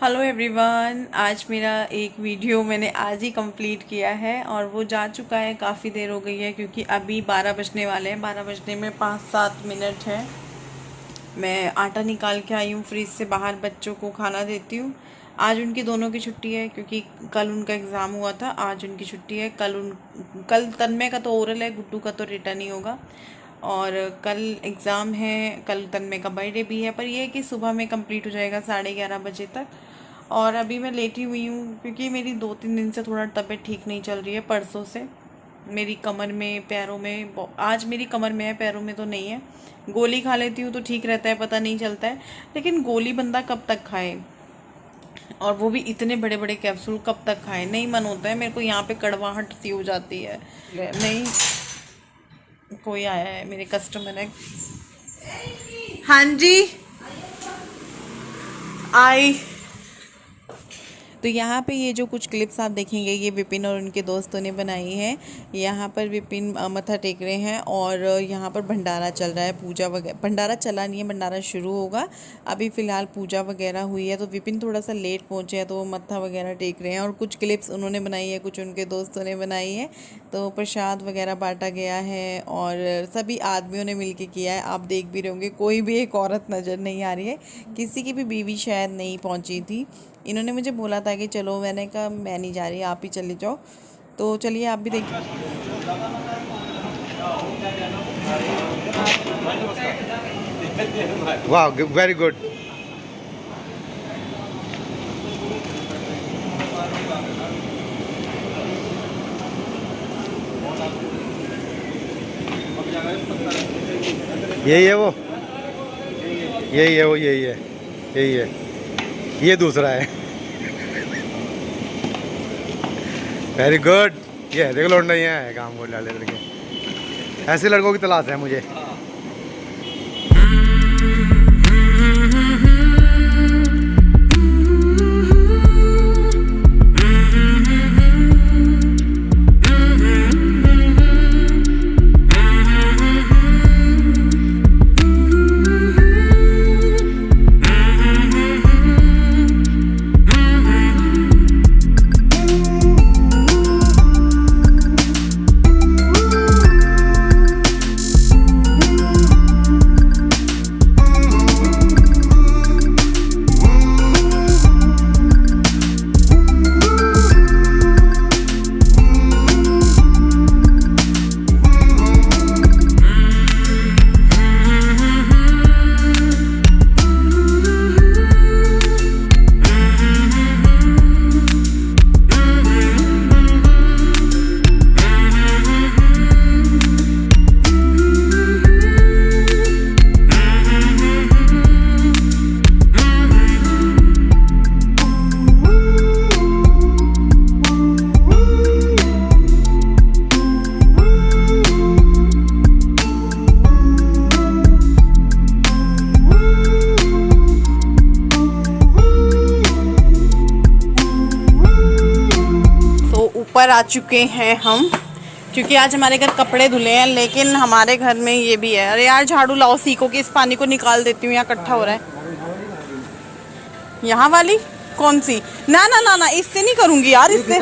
Hello everyone, आज मेरा एक वीडियो मैंने आज ही कंप्लीट किया है और वो जा चुका है। काफ़ी देर हो गई है क्योंकि अभी 12 बजने वाले हैं। 12 बजने में 5-7 मिनट है। मैं आटा निकाल के आई हूँ फ्रिज से बाहर, बच्चों को खाना देती हूँ। आज उनकी दोनों की छुट्टी है क्योंकि कल उनका एग्ज़ाम हुआ था। आज उनकी छुट्टी है। कल तन्मय का तो ओरल है, गुड्डू का तो रिटर्न ही होगा। और कल एग्ज़ाम है, कल तन्मय का बर्थडे भी है। पर यह है कि सुबह में कंप्लीट हो जाएगा 11:30 बजे तक। और अभी मैं लेटी हुई हूँ क्योंकि मेरी 2-3 दिन से थोड़ा तबीयत ठीक नहीं चल रही है। परसों से मेरी कमर में, पैरों में, आज मेरी कमर में है, पैरों में तो नहीं है। गोली खा लेती हूँ तो ठीक रहता है, पता नहीं चलता है। लेकिन गोली बंदा कब तक खाए, और वो भी इतने बड़े बड़े कैप्सूल कब तक खाए। नहीं मन होता है मेरे को, यहाँ पे कड़वाहट सी हो जाती है। नहीं, कोई आया है, मेरे कस्टमर है। हाँ जी, आई। तो यहाँ पे ये जो कुछ क्लिप्स आप देखेंगे, ये विपिन और उनके दोस्तों ने बनाई हैं। यहाँ पर विपिन मत्था टेक रहे हैं और यहाँ पर भंडारा चल रहा है, पूजा वगैरह। भंडारा चला नहीं है, भंडारा शुरू होगा। अभी फ़िलहाल पूजा वगैरह हुई है तो विपिन थोड़ा सा लेट पहुँचे हैं तो वो मत्था वगैरह टेक रहे हैं। और कुछ क्लिप्स उन्होंने बनाई है, कुछ उनके दोस्तों ने बनाई है। तो प्रसाद वगैरह बांटा गया है और सभी आदमियों ने मिल के किया है। आप देख भी रहे होंगे, कोई भी एक औरत नज़र नहीं आ रही है। किसी की भी बीवी शायद नहीं पहुँची थी। इन्होंने मुझे बोला था कि चलो, मैंने कहा मैं नहीं जा रही, आप ही चले जाओ। तो चलिए आप भी देखिए। वाह, वेरी गुड। यही है वो, यही है वो, यही है, यही है। ये दूसरा है। Very good. ये है, देखो लौंडा ही है काम बोल डाले लड़के। ऐसे लड़कों की तलाश है मुझे। ऊपर आ चुके हैं हम क्योंकि आज हमारे घर कपड़े धुले हैं। लेकिन हमारे घर में ये भी है। अरे यार, झाड़ू लाओ, सीखो कि इस पानी को निकाल देती हूँ, यहाँ इकट्ठा हो रहा है। यहाँ वाली कौन सी? ना ना ना ना, इससे नहीं करूंगी यार, इससे।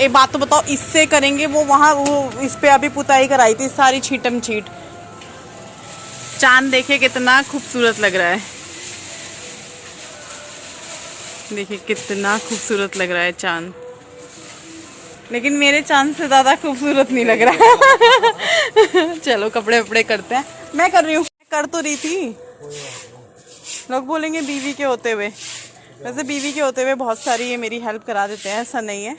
एक बात तो बताओ, इससे करेंगे? वो वहाँ वो इस पे अभी पुताई कराई थी, सारी छीटम छीट। चांद देखिए कितना खूबसूरत लग रहा है। देखिए कितना खूबसूरत लग रहा है चांद, लेकिन मेरे चांद से ज़्यादा खूबसूरत नहीं लग रहा है। चलो कपड़े वपड़े करते हैं। मैं कर रही हूँ, कर तो रही थी। लोग बोलेंगे बीवी के होते हुए। वैसे बीवी के होते हुए बहुत सारी ये मेरी हेल्प करा देते हैं, ऐसा नहीं है।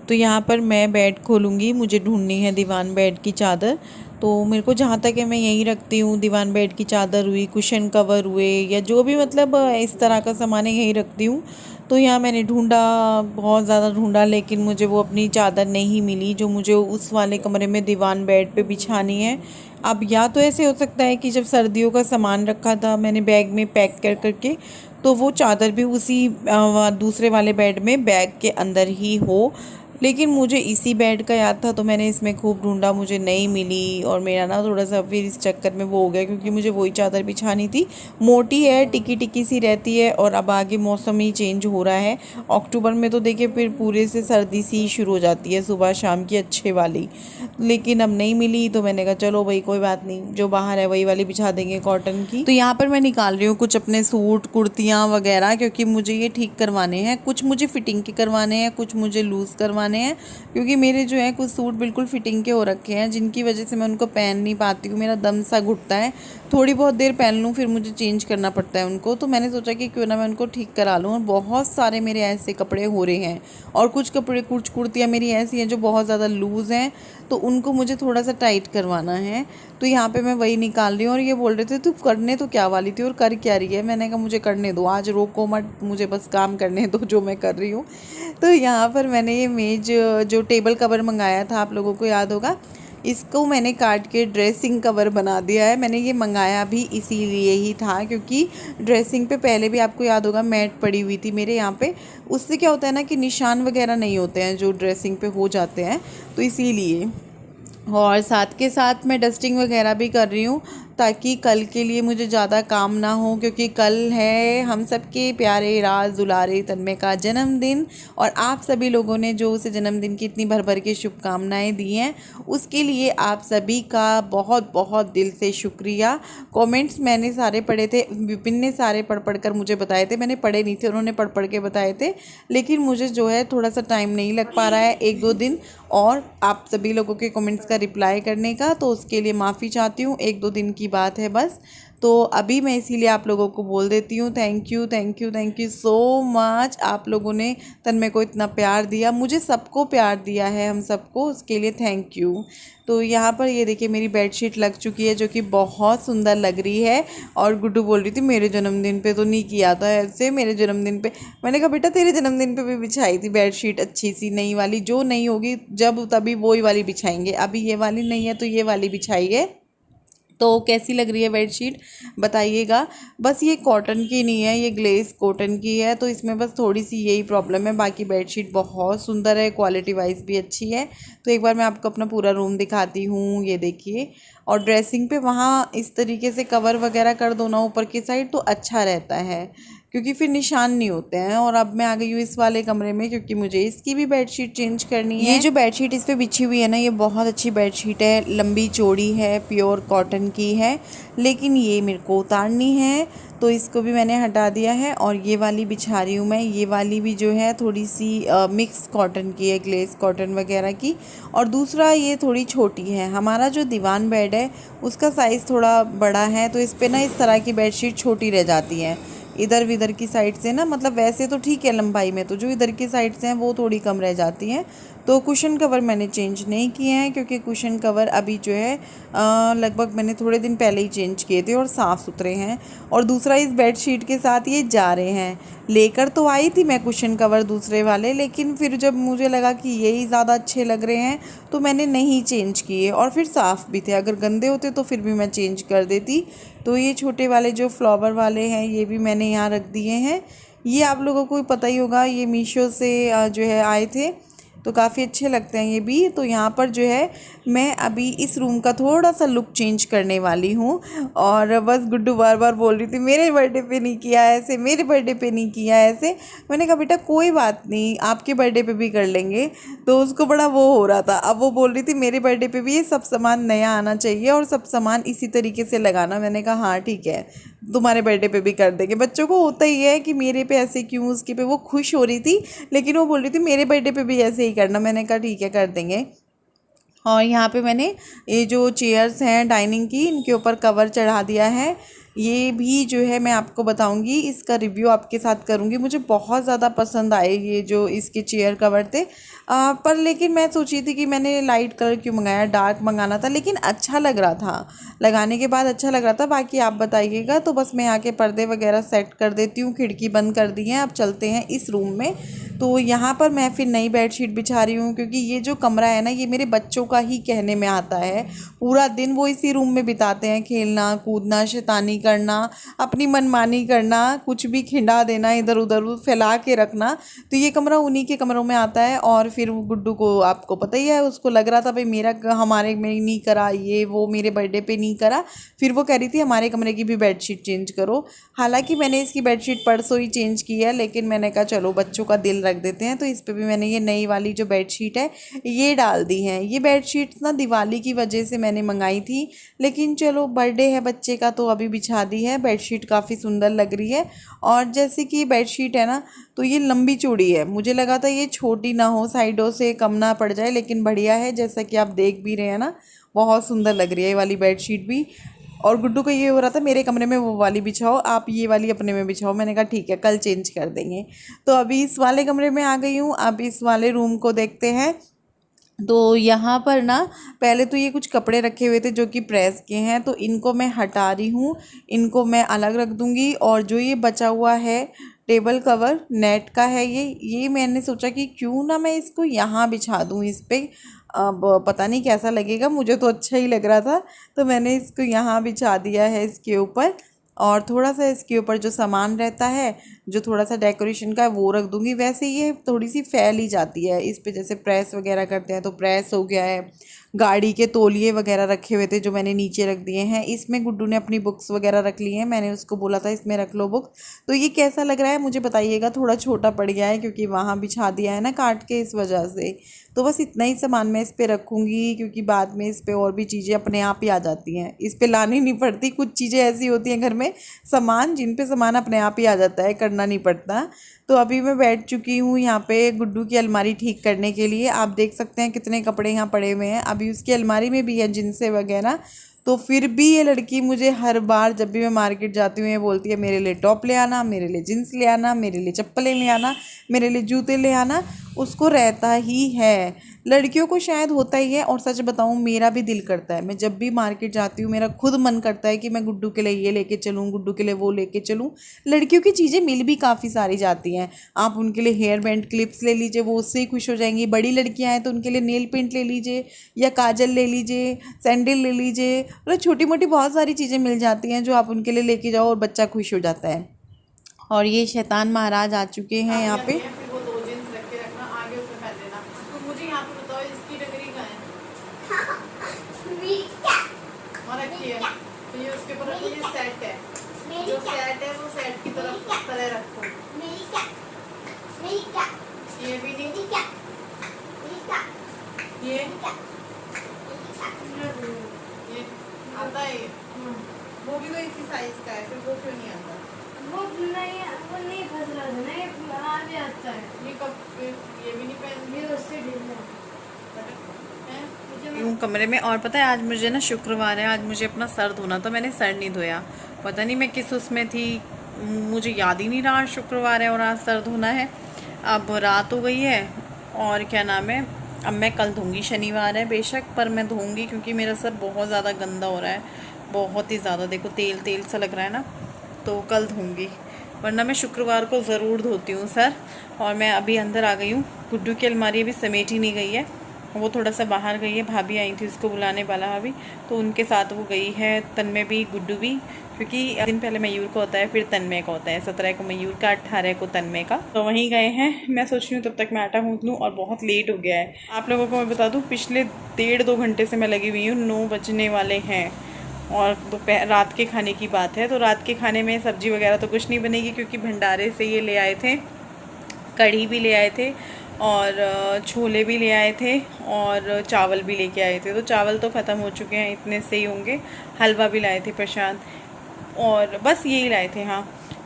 तो यहाँ पर मैं बेड खोलूँगी, मुझे ढूंढनी है दीवान बेड की चादर। तो मेरे को जहाँ तक है मैं यहीं रखती हूँ। दीवान बेड की चादर हुई, कुशन कवर हुए, या जो भी मतलब इस तरह का सामान है यहीं रखती हूँ। तो यहाँ मैंने ढूंढा, बहुत ज़्यादा ढूंढा, लेकिन मुझे वो अपनी चादर नहीं मिली जो मुझे उस वाले कमरे में दीवान बेड पे बिछानी है। अब या तो ऐसे हो सकता है कि जब सर्दियों का सामान रखा था मैंने बैग में पैक कर करके, तो वो चादर भी उसी दूसरे वाले बेड में बैग के अंदर ही हो। लेकिन मुझे इसी बेड का याद था तो मैंने इसमें खूब ढूंढा, मुझे नहीं मिली। और मेरा ना थोड़ा सा फिर इस चक्कर में वो हो गया, क्योंकि मुझे वही चादर बिछानी थी। मोटी है, टिकी टिकी सी रहती है, और अब आगे मौसम ही चेंज हो रहा है। अक्टूबर में तो देखिए फिर पूरे से सर्दी सी शुरू हो जाती है, सुबह शाम की अच्छे वाली। लेकिन अब नहीं मिली तो मैंने कहा चलो भाई कोई बात नहीं, जो बाहर है वही वाली बिछा देंगे कॉटन की। तो यहाँ पर मैं निकाल रही हूँ कुछ अपने सूट कुर्तियाँ वगैरह, क्योंकि मुझे ये ठीक करवाने हैं। कुछ मुझे फिटिंग के करवाने हैं, कुछ मुझे लूज़ करवाने हैं, क्योंकि मेरे जो है कुछ सूट बिल्कुल फिटिंग के हो रखे हैं, जिनकी वजह से मैं उनको पहन नहीं पाती हूँ। मेरा दम सा घुटता है, थोड़ी बहुत देर पहन लूँ फिर मुझे चेंज करना पड़ता है उनको। तो मैंने सोचा कि क्यों ना मैं उनको ठीक करा लूँ। और बहुत सारे मेरे ऐसे कपड़े हो रहे हैं, और कुछ कपड़े कुछ कुर्तियाँ मेरी ऐसी हैं जो बहुत ज़्यादा लूज़ हैं, तो उनको मुझे थोड़ा सा टाइट करवाना है। तो यहाँ पे मैं वही निकाल रही हूँ। और ये बोल रहे थे तू करने तो क्या वाली थी और कर क्या रही है। मैंने कहा मुझे करने दो, आज रोको मत, मुझे बस काम करने दो जो मैं कर रही हूँ। तो यहाँ पर मैंने ये मेज जो टेबल कवर मंगाया था, आप लोगों को याद होगा, इसको मैंने काट के ड्रेसिंग कवर बना दिया है। मैंने ये मंगाया भी इसीलिए ही था, क्योंकि ड्रेसिंग पे पहले भी आपको याद होगा मैट पड़ी हुई थी मेरे यहाँ पे। उससे क्या होता है ना कि निशान वगैरह नहीं होते हैं जो ड्रेसिंग पे हो जाते हैं, तो इसीलिए। और साथ के साथ मैं डस्टिंग वगैरह भी कर रही हूँ, ताकि कल के लिए मुझे ज़्यादा काम ना हो, क्योंकि कल है हम सबके प्यारे राज दुलारे तन्मय का जन्मदिन। और आप सभी लोगों ने जो उसे जन्मदिन की इतनी भर भर के शुभकामनाएं दी हैं, उसके लिए आप सभी का बहुत बहुत दिल से शुक्रिया। कमेंट्स मैंने सारे पढ़े थे, विपिन ने सारे पढ़ पढ़ कर मुझे बताए थे, मैंने पढ़े नहीं थे, उन्होंने पढ़ पढ़ के बताए थे। लेकिन मुझे जो है थोड़ा सा टाइम नहीं लग पा रहा है, 1-2 दिन और आप सभी लोगों के कमेंट्स का रिप्लाई करने का, तो उसके लिए माफ़ी चाहती हूँ। 1-2 दिन की बात है बस। तो अभी मैं इसीलिए आप लोगों को बोल देती हूँ thank you thank you thank you so much. आप लोगों ने तन्मय को इतना प्यार दिया, मुझे सबको प्यार दिया है, हम सबको, उसके लिए थैंक यू। तो यहाँ पर ये देखिए मेरी बेडशीट लग चुकी है, जो कि बहुत सुंदर लग रही है। और गुड्डू बोल रही थी मेरे जन्मदिन पे तो नहीं किया था ऐसे, मेरे जन्मदिन पे। मैंने कहा बेटा तेरे जन्मदिन पे भी बिछाई थी बेडशीट अच्छी सी नई वाली, जो नहीं होगी जब तभी वही वाली बिछाएंगे, अभी ये वाली नहीं है तो ये वाली बिछाइए। तो कैसी लग रही है बेडशीट बताइएगा। बस ये कॉटन की नहीं है, ये ग्लेस कॉटन की है, तो इसमें बस थोड़ी सी यही प्रॉब्लम है, बाकी बेडशीट बहुत सुंदर है, क्वालिटी वाइज भी अच्छी है। तो एक बार मैं आपको अपना पूरा रूम दिखाती हूँ, ये देखिए। और ड्रेसिंग पे वहाँ इस तरीके से कवर वगैरह कर दो ना ऊपर की साइड, तो अच्छा रहता है, क्योंकि फिर निशान नहीं होते हैं। और अब मैं आ गई हूँ इस वाले कमरे में, क्योंकि मुझे इसकी भी बेडशीट चेंज करनी है। ये जो बेडशीट इस पे बिछी हुई है ना, ये बहुत अच्छी बेडशीट है, लंबी चौड़ी है, प्योर कॉटन की है, लेकिन ये मेरे को उतारनी है, तो इसको भी मैंने हटा दिया है। और ये वाली बिछा रही हूँ मैं, ये वाली भी जो है थोड़ी सी मिक्स कॉटन की है, ग्लेस कॉटन वगैरह की। और दूसरा ये थोड़ी छोटी है, हमारा जो दीवान बेड है उसका साइज़ थोड़ा बड़ा है, तो इस पर ना इस तरह की बेडशीट छोटी रह जाती हैं इधर विधर की साइड से ना, मतलब वैसे तो ठीक है लंबाई में, तो जो इधर की साइड से हैं वो थोड़ी कम रह जाती हैं। तो कुशन कवर मैंने चेंज नहीं किए हैं, क्योंकि कुशन कवर अभी जो है लगभग मैंने थोड़े दिन पहले ही चेंज किए थे और साफ़ सुथरे हैं। और दूसरा इस बेडशीट के साथ ये जा रहे हैं, लेकर तो आई थी मैं कुशन कवर दूसरे वाले, लेकिन फिर जब मुझे लगा कि यही ज़्यादा अच्छे लग रहे हैं तो मैंने नहीं चेंज किए। और फिर साफ़ भी थे, अगर गंदे होते तो फिर भी मैं चेंज कर देती। तो ये छोटे वाले जो फ्लावर वाले हैं ये भी मैंने यहाँ रख दिए हैं। ये आप लोगों को पता ही होगा, ये मीशो से जो है आए थे, तो काफ़ी अच्छे लगते हैं ये भी। तो यहाँ पर जो है मैं अभी इस रूम का थोड़ा सा लुक चेंज करने वाली हूँ। और बस गुड्डू बार बार बोल रही थी मेरे बर्थडे पे नहीं किया ऐसे, मेरे बर्थडे पे नहीं किया ऐसे। मैंने कहा बेटा कोई बात नहीं, आपके बर्थडे पे भी कर लेंगे। तो उसको बड़ा वो हो रहा था, अब वो बोल रही थी मेरे बर्थडे पे भी ये सब सामान नया आना चाहिए और सब सामान इसी तरीके से लगाना। मैंने कहा हाँ ठीक है, तुम्हारे बर्थडे पे भी कर देंगे। बच्चों को होता ही है कि मेरे पे ऐसे क्यों, उसके पे वो खुश हो रही थी, लेकिन वो बोल रही थी मेरे बर्थडे पे भी ऐसे ही करना। मैंने कहा ठीक है कर देंगे। और यहाँ पे मैंने ये जो चेयर्स हैं डाइनिंग की, इनके ऊपर कवर चढ़ा दिया है। ये भी जो है मैं आपको बताऊंगी, इसका रिव्यू आपके साथ करूंगी। मुझे बहुत ज़्यादा पसंद आए ये जो इसके चेयर कवर थे, पर लेकिन मैं सोची थी कि मैंने लाइट कलर क्यों मंगाया, डार्क मंगाना था, लेकिन अच्छा लग रहा था, लगाने के बाद अच्छा लग रहा था। बाकी आप बताइएगा। तो बस मैं आके पर्दे वगैरह सेट कर देती हूँ, खिड़की बंद कर दी है। अब चलते हैं इस रूम में। तो यहाँ पर मैं फिर नई बेडशीट बिछा रही हूँ, क्योंकि ये जो कमरा है ना ये मेरे बच्चों का ही कहने में आता है। पूरा दिन वो इसी रूम में बिताते हैं, खेलना कूदना शैतानी करना, अपनी मनमानी करना, कुछ भी खिंडा देना, इधर उधर फैला के रखना। तो ये कमरा उन्हीं के कमरों में आता है। और फिर वो गुड्डू को आपको पता ही है, उसको लग रहा था भाई मेरा हमारे में नहीं करा, ये वो मेरे बर्थडे पे नहीं करा। फिर वो कह रही थी हमारे कमरे की भी बेडशीट चेंज करो। हालांकि मैंने इसकी बेडशीट परसों ही चेंज की है, लेकिन मैंने कहा चलो बच्चों का दिल रख देते हैं, तो इस पर भी मैंने ये नई वाली जो बेडशीट है ये डाल दी है। ये बेडशीट ना दिवाली की वजह से मैंने मंगाई थी, लेकिन चलो बर्थडे है बच्चे का तो अभी बिछा दी है। बेडशीट काफ़ी सुंदर लग रही है। और जैसे कि बेडशीट है ना, तो ये लंबी चौड़ी है। मुझे लगा था ये छोटी ना हो, साइडों से कम ना पड़ जाए, लेकिन बढ़िया है। जैसा कि आप देख भी रहे हैं ना, बहुत सुंदर लग रही है ये वाली बेडशीट भी। और गुड्डू को ये हो रहा था मेरे कमरे में वो वाली बिछाओ, आप ये वाली अपने में बिछाओ। मैंने कहा ठीक है, कल चेंज कर देंगे। तो अभी इस वाले कमरे में आ गई हूँ। अब इस वाले रूम को देखते हैं। तो यहाँ पर ना पहले तो ये कुछ कपड़े रखे हुए थे जो कि प्रेस के हैं, तो इनको मैं हटा रही हूँ, इनको मैं अलग रख दूँगी। और जो ये बचा हुआ है टेबल कवर नेट का है, ये मैंने सोचा कि क्यों ना मैं इसको यहाँ बिछा दूँ इस पर। अब पता नहीं कैसा लगेगा, मुझे तो अच्छा ही लग रहा था, तो मैंने इसको यहाँ बिछा दिया है इसके ऊपर। और थोड़ा सा इसके ऊपर जो सामान रहता है, जो थोड़ा सा डेकोरेशन का है, वो रख दूँगी। वैसे ये थोड़ी सी फैल ही जाती है इस पे, जैसे प्रेस वगैरह करते हैं तो प्रेस हो गया है। गाड़ी के तौलिए वगैरह रखे हुए थे जो मैंने नीचे रख दिए हैं। इसमें गुड्डू ने अपनी बुक्स वगैरह रख ली हैं, मैंने उसको बोला था इसमें रख लो बुक। तो ये कैसा लग रहा है मुझे बताइएगा। थोड़ा छोटा पड़ गया है क्योंकि वहाँ बिछा दिया है ना काट के, इस वजह से। तो बस इतना ही सामान मैं इस पर रखूँगी, क्योंकि बाद में इस पर और भी चीज़ें अपने आप ही आ जाती हैं, इस पर लानी नहीं पड़ती। कुछ चीज़ें ऐसी होती हैं घर में सामान, जिन पे सामान अपने आप ही आ जाता है, करना नहीं पड़ता। तो अभी मैं बैठ चुकी हूँ यहाँ पे गुड्डू की अलमारी ठीक करने के लिए। आप देख सकते हैं कितने कपड़े यहाँ पड़े हुए हैं। अभी उसकी अलमारी में भी है जिनसे वगैरह। तो फिर भी ये लड़की मुझे हर बार जब भी मैं मार्केट जाती हूँ ये बोलती है मेरे लिए टॉप ले आना, मेरे लिए जींस ले आना, मेरे लिए चप्पलें ले आना, मेरे लिए जूते ले आना। उसको रहता ही है, लड़कियों को शायद होता ही है। और सच बताऊँ मेरा भी दिल करता है, मैं जब भी मार्केट जाती हूँ मेरा खुद मन करता है कि मैं गुड्डू के लिए ये लेके चलूँ, गुड्डू के लिए वो लेके चलूँ। लड़कियों की चीज़ें मिल भी काफ़ी सारी जाती हैं। आप उनके लिए हेयर बैंड क्लिप्स ले लीजिए, वो उससे ही खुश हो जाएंगी। बड़ी लड़कियाँ हैं तो उनके लिए नेल पेंट ले लीजिए, या काजल ले लीजिए, सैंडल ले लीजिए। मतलब छोटी मोटी बहुत सारी चीज़ें मिल जाती हैं जो आप उनके लिए लेके जाओ और बच्चा खुश हो जाता है। और ये शैतान महाराज आ चुके हैं यहाँ पे। तो ये उसके ऊपर रखो, ये सेट है, जो सेट है वो सेट की तरफ तरह रखो। ये भी नहीं, ये आता है, वो भी तो इसी साइज का है, फिर वो क्यों नहीं आता? वो नहीं फंस रहा था ना, ये आ भी आता है। ये कब, ये भी नहीं पहन, ये उससे ढीला है। हूँ कमरे में। और पता है आज मुझे ना शुक्रवार है, आज मुझे अपना सर धोना था, मैंने सर नहीं धोया। पता नहीं मैं किस उसमें थी, मुझे याद ही नहीं रहा आज शुक्रवार है और आज सर धोना है। अब रात हो गई है और क्या नाम है, अब मैं कल धोंगी। शनिवार है बेशक, पर मैं धोंगी क्योंकि मेरा सर बहुत ज़्यादा गंदा हो रहा है, बहुत ही ज़्यादा। देखो तेल तेल सा लग रहा है ना, तो कल धोंगी, वरना मैं शुक्रवार को ज़रूर धोती हूँ सर। और मैं अभी अंदर आ गई हूँ। गुड्डू की अलमारी अभी समेटी नहीं गई है, वो थोड़ा सा बाहर गई है। भाभी आई थी उसको बुलाने वाला भाभी, तो उनके साथ वो गई है। तन्मय भी गुड्डू भी, क्योंकि दिन पहले मयूर को होता है फिर तन्मय का होता है। 17 को मयूर का, 18 को तन्मय का, तो वहीं गए हैं। मैं सोच रही हूँ तब तक मैं आटा गूँथ लूँ, और बहुत लेट हो गया है। आप लोगों को मैं बता दूँ, पिछले 1.5-2 घंटे से मैं लगी हुई हूँ, 9 बजने वाले हैं। और दोपहर रात के खाने की बात है, तो रात के खाने में सब्ज़ी वगैरह तो कुछ नहीं बनेगी, क्योंकि भंडारे से ये ले आए थे, कढ़ी भी ले आए थे और छोले भी ले आए थे और चावल भी लेके आए थे। तो चावल तो ख़त्म हो चुके हैं, इतने से ही होंगे। हलवा भी लाए थे प्रशांत, और बस यही लाए थे। हाँ,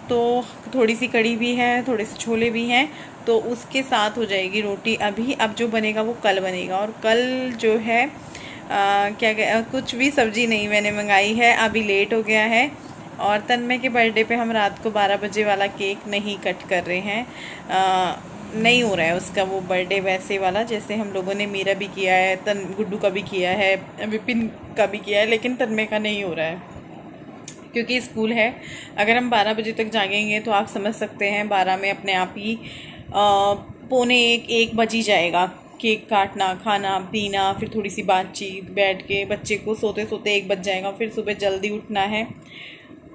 तो थोड़ी सी कढ़ी भी है, थोड़े से छोले भी हैं, तो उसके साथ हो जाएगी रोटी अभी। अब जो बनेगा वो कल बनेगा। और कल जो है कुछ भी सब्ज़ी नहीं मैंने मंगाई है, अभी लेट हो गया है। और तन्मय के बर्थडे पे हम रात को 12 बजे वाला केक नहीं कट कर रहे हैं, नहीं हो रहा है उसका वो बर्थडे वैसे वाला जैसे हम लोगों ने, मेरा भी किया है, गुड्डू का भी किया है, विपिन का भी किया है, लेकिन तन्मय का नहीं हो रहा है क्योंकि स्कूल है। अगर हम 12 बजे तक जागेंगे तो आप समझ सकते हैं 12 में अपने आप ही 12:45-1 बज ही जाएगा। केक काटना, खाना पीना, फिर थोड़ी सी बातचीत, बैठ के बच्चे को सोते सोते 1 बज जाएगा। फिर सुबह जल्दी उठना है,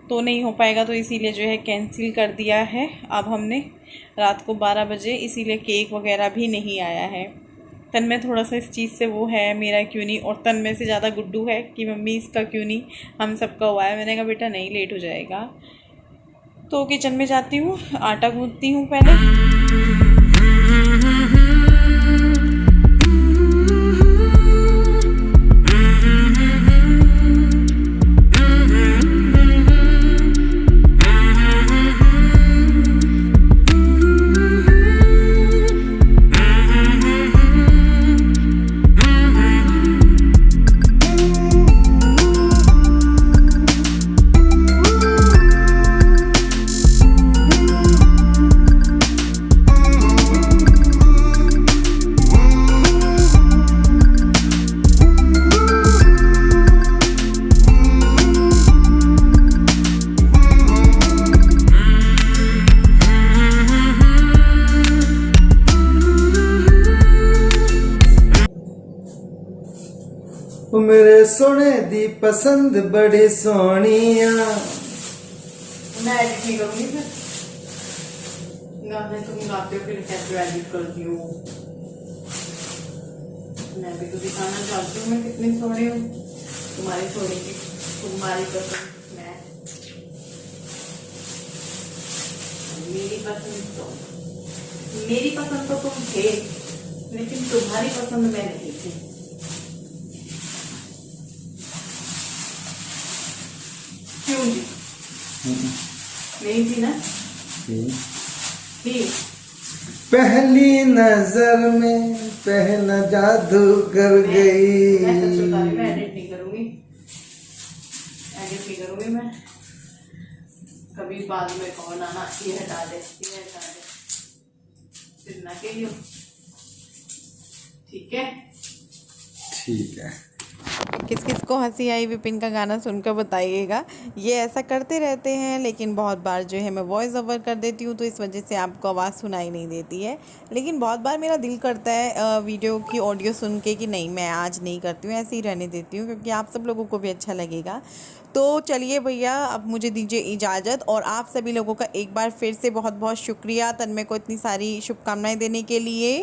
तो नहीं हो पाएगा, तो इसीलिए जो है कैंसिल कर दिया है अब हमने रात को 12 बजे, इसीलिए केक वगैरह भी नहीं आया है। तन में थोड़ा सा इस चीज़ से वो है, मेरा क्यों नहीं, और तन में से ज़्यादा गुड्डू है कि मम्मी इसका क्यों नहीं, हम सबका हुआ है। मैंने कहा बेटा नहीं, लेट हो जाएगा। तो किचन में जाती हूँ, आटा गूंथती हूँ पहले। मेरे सोने दी पसंद बड़ी सोनिया। मैं एडिट नहीं करूँगी फिर, गाने तुम गाते हो फिर कैसे एडिट करती हो। मैं भी तो दिखाना चाहती हूँ मैं कितनी सोनी हूँ, तुम्हारी सोने की, तुम्हारी पसंद मैं, मेरी पसंद तो तुम थे, लेकिन तुम्हारी पसंद मैं नहीं थी। क्यों जी? नहीं थी ना? थी। पहली नजर में पहला जादू कर गई। मैं सच बता रही हूँ, मैं एडिट नहीं करूँगी, एडिट नहीं करूँगी मैं। कभी बाद में कौन आना, ये हटा दे, ये हटा दे, फिर ना कहियो। ठीक है? ठीक है। किस किस को हंसी आई विपिन का गाना सुनकर बताइएगा। ये ऐसा करते रहते हैं, लेकिन बहुत बार जो है मैं वॉइस ओवर कर देती हूँ, तो इस वजह से आपको आवाज़ सुनाई नहीं देती है। लेकिन बहुत बार मेरा दिल करता है वीडियो की ऑडियो सुन के कि नहीं, मैं आज नहीं करती हूँ, ऐसे ही रहने देती हूँ, क्योंकि आप सब लोगों को भी अच्छा लगेगा। तो चलिए भैया, अब मुझे दीजिए इजाज़त, और आप सभी लोगों का एक बार फिर से बहुत बहुत शुक्रिया तन्मय को इतनी सारी शुभकामनाएँ देने के लिए।